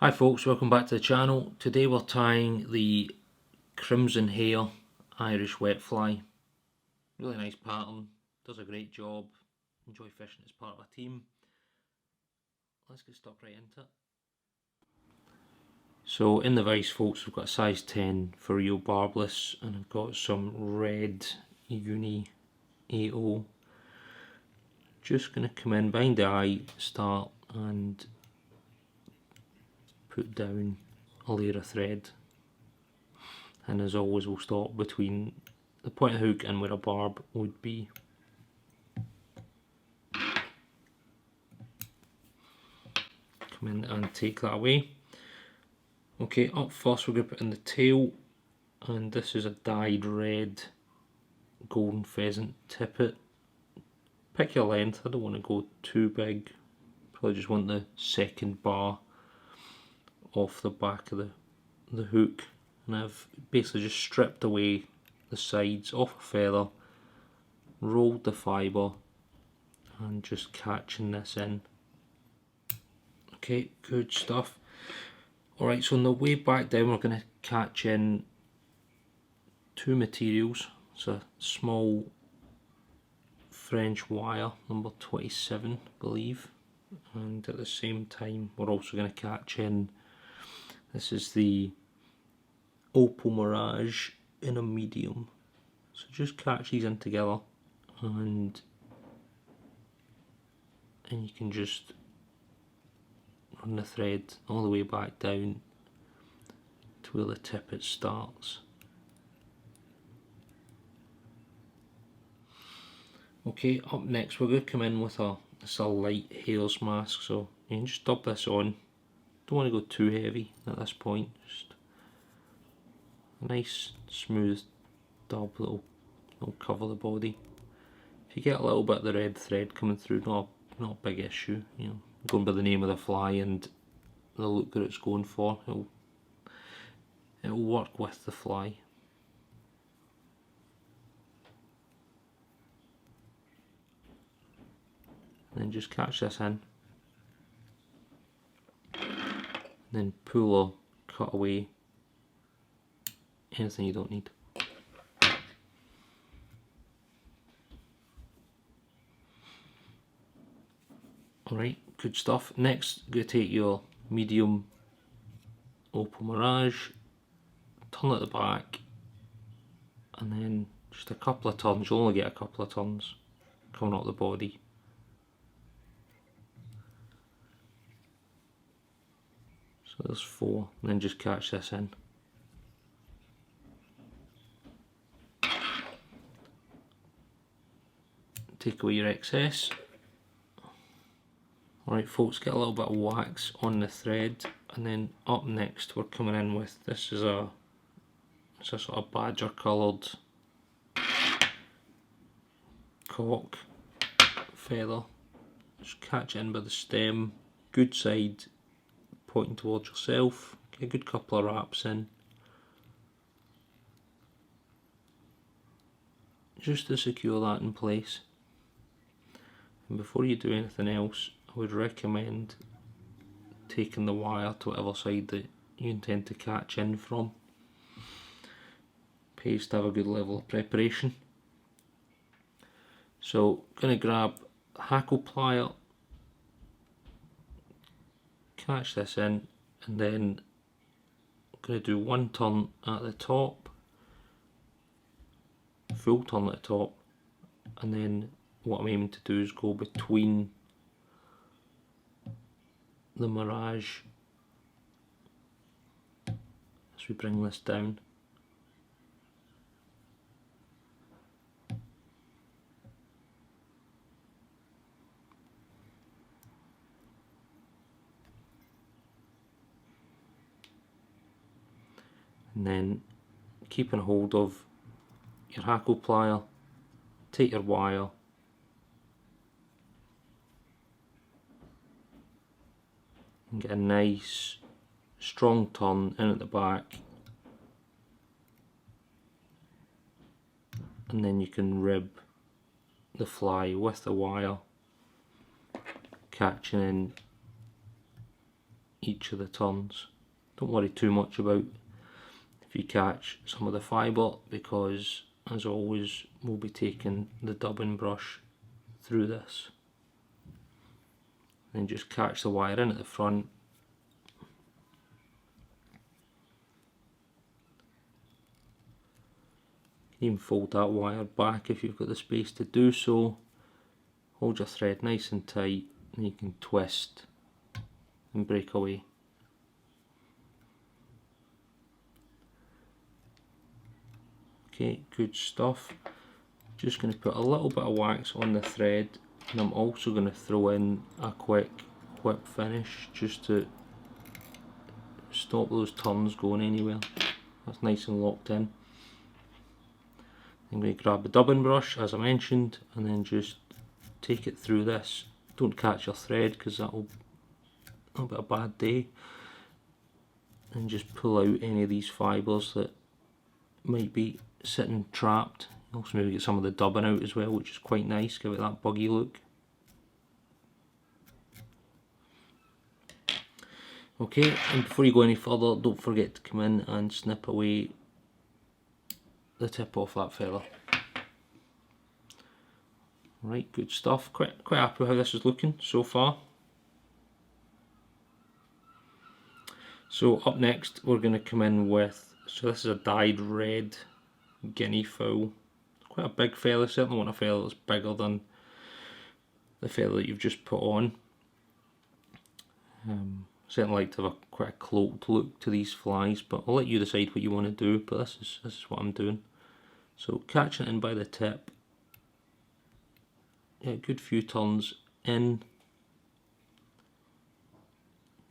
Hi folks, welcome back to the channel. Today we're tying the Crimson Hare Irish wet fly. Really nice pattern, does a great job, enjoy fishing as part of a team. Let's get stuck right into it. So in the vise folks, we've got a size 10 for real barbless, and I've got some red Uni AO. Just going to come in behind the eye, start and put down a layer of thread, and as always we'll stop between the point of the hook and where a barb would be. Come in and take that away. Okay, up first we're going to put in the tail, and this is a dyed red golden pheasant tippet. Pick your length, I don't want to go too big, probably just want the second bar off the back of the hook, and I've basically just stripped away the sides off a feather, rolled the fibre and just catching this in. Okay, good stuff. Alright, so on the way back down we're going to catch in two materials. It's a small French wire, number 27 I believe, and at the same time we're also going to catch in, this is the Opal Mirage in a medium. So just catch these in together, and you can just run the thread all the way back down to where the tippet starts. Okay, up next we're going to come in with a light Hare.s mask, so you can just dub this on. Don't want to go too heavy at this point, just a nice smooth dub that'll cover the body. If you get a little bit of the red thread coming through, not a big issue, you know, going by the name of the fly and the look that it's going for, it'll work with the fly. And then just catch this in, and then pull or cut away anything you don't need. Alright, good stuff. Next, you're going to take your medium Opal Mirage, turn it at the back, and then just a couple of turns. You'll only get a couple of turns coming out the body. So there's 4, and then just catch this in. Take away your excess. Alright folks, get a little bit of wax on the thread, and then up next we're coming in with, this is a sort of badger coloured cock feather. Just catch it in by the stem, good side pointing towards yourself, get a good couple of wraps in, just to secure that in place. And before you do anything else, I would recommend taking the wire to whatever side that you intend to catch in from. Pays to have a good level of preparation. So going to grab a hackle plier, catch this in, and then I'm going to do one turn at the top, full turn at the top, and then what I'm aiming to do is go between the Mirage as we bring this down. And then keeping hold of your hackle plier, take your wire, and get a nice strong turn in at the back, and then you can rib the fly with the wire, catching in each of the turns. Don't worry too much about if you catch some of the fibre, because as always we'll be taking the dubbing brush through this. Then just catch the wire in at the front. You can even fold that wire back if you've got the space to do so. Hold your thread nice and tight and you can twist and break away. Okay, good stuff. Just going to put a little bit of wax on the thread, and I'm also going to throw in a quick whip finish just to stop those turns going anywhere. That's nice and locked in. I'm going to grab the dubbing brush as I mentioned and then just take it through this. Don't catch your thread because that'll be a bad day. And just pull out any of these fibres that might be sitting trapped. Also maybe get some of the dubbing out as well, which is quite nice, give it that buggy look. Okay, and before you go any further, don't forget to come in and snip away the tip off that feather. Right, good stuff. Quite happy with how this is looking so far. So up next we're going to come in with, so this is a dyed red Guinea fowl. Quite a big feather, certainly want a feather that's bigger than the feather that you've just put on. Certainly like to have quite a cloaked look to these flies, but I'll let you decide what you want to do, but this is what I'm doing. So catching it in by the tip, yeah, a good few turns in,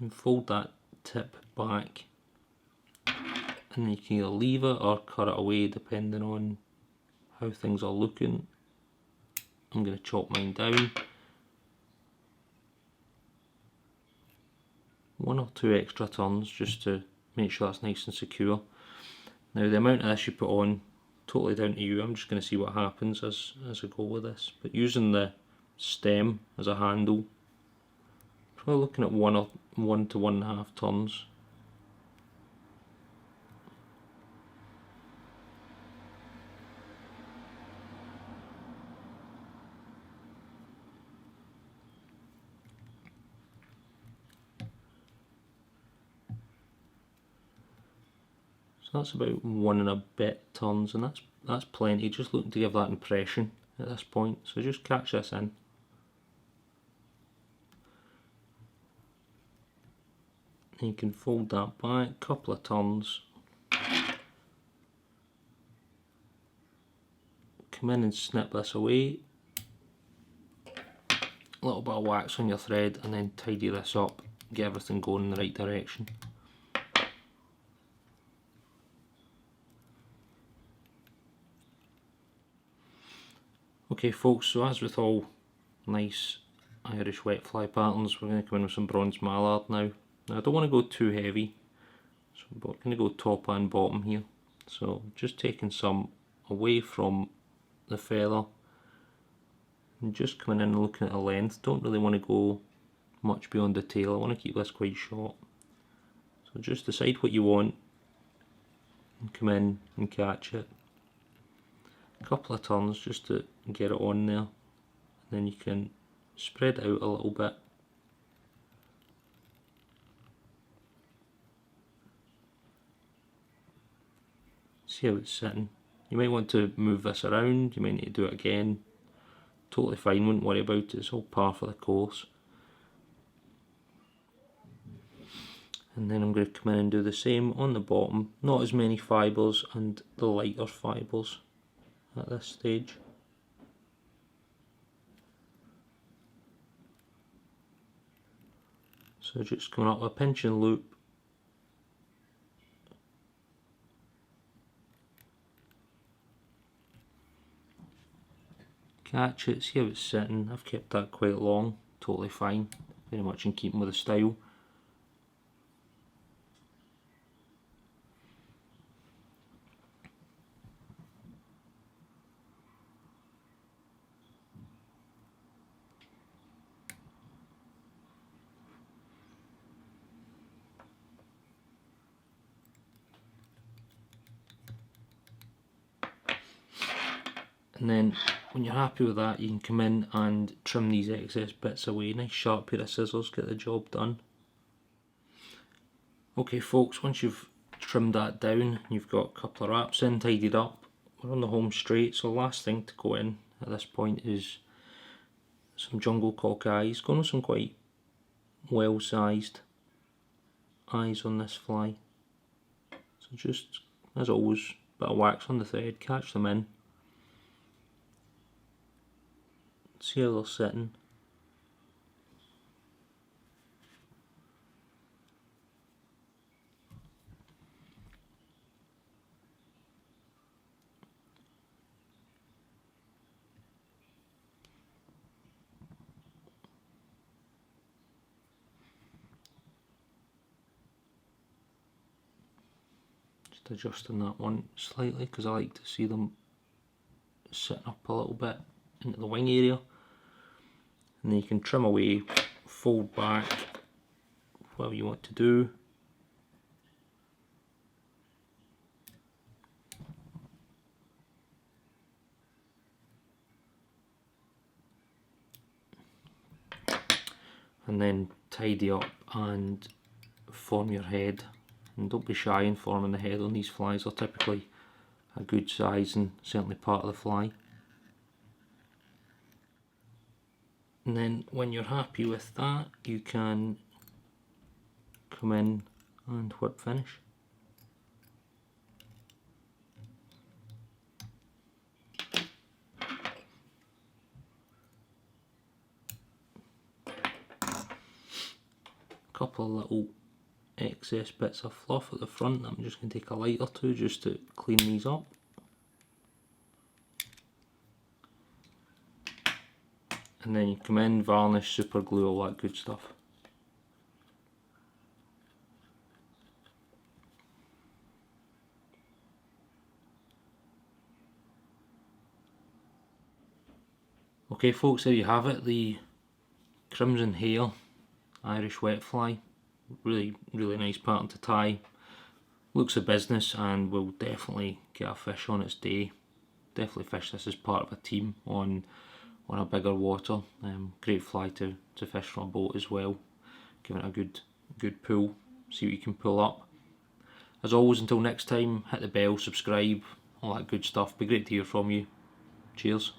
and fold that tip back, and then you can either leave it or cut it away depending on how things are looking. I'm going to chop mine down. 1 or 2 extra turns just to make sure that's nice and secure. Now the amount of this you put on, totally down to you. I'm just going to see what happens as I go with this. But using the stem as a handle, probably looking at 1 to 1.5 turns. So that's about 1 and a bit turns, and that's plenty. Just looking to give that impression at this point. So just catch this in. And you can fold that back, couple of turns. Come in and snip this away. A little bit of wax on your thread and then tidy this up. Get everything going in the right direction. Okay folks, so as with all nice Irish wet fly patterns, we're going to come in with some bronze mallard now. Now I don't want to go too heavy, so I'm going to go top and bottom here. So just taking some away from the feather and just coming in and looking at the length. Don't really want to go much beyond the tail, I want to keep this quite short. So just decide what you want and come in and catch it. A couple of turns just to get it on there, and then you can spread it out a little bit. See how it's sitting. You might want to move this around, you might need to do it again. Totally fine, wouldn't worry about it, it's all par for the course. And then I'm going to come in and do the same on the bottom. Not as many fibres and the lighter fibres at this stage. So just coming up with a pinch and loop. Catch it, see how it's sitting. I've kept that quite long, totally fine. Very much in keeping with the style. And then when you're happy with that, you can come in and trim these excess bits away. Nice sharp pair of scissors, get the job done. Okay folks, once you've trimmed that down, you've got a couple of wraps in, tidied up, we're on the home straight. So the last thing to go in at this point is some jungle cock eyes. Going with some quite well sized eyes on this fly. So just, as always, bit of wax on the thread, catch them in, see how they're sitting. Just adjusting that one slightly because I like to see them sitting up a little bit into the wing area. And then you can trim away, fold back, whatever you want to do. And then tidy up and form your head. And don't be shy in forming the head on these flies. They're typically a good size and certainly part of the fly. And then when you're happy with that, you can come in and whip finish. Couple of little excess bits of fluff at the front. I'm just going to take a light or two just to clean these up. And then you come in, varnish, super glue, all that good stuff. Okay folks, there you have it, the Crimson Hare Irish wet fly. Really nice pattern to tie. Looks a business and will definitely get a fish on its day. Definitely fish this as part of a team on a bigger water. Great fly to fish from a boat as well. Give it a good pull, see what you can pull up. As always, until next time, hit the bell, subscribe, all that good stuff. Be great to hear from you. Cheers.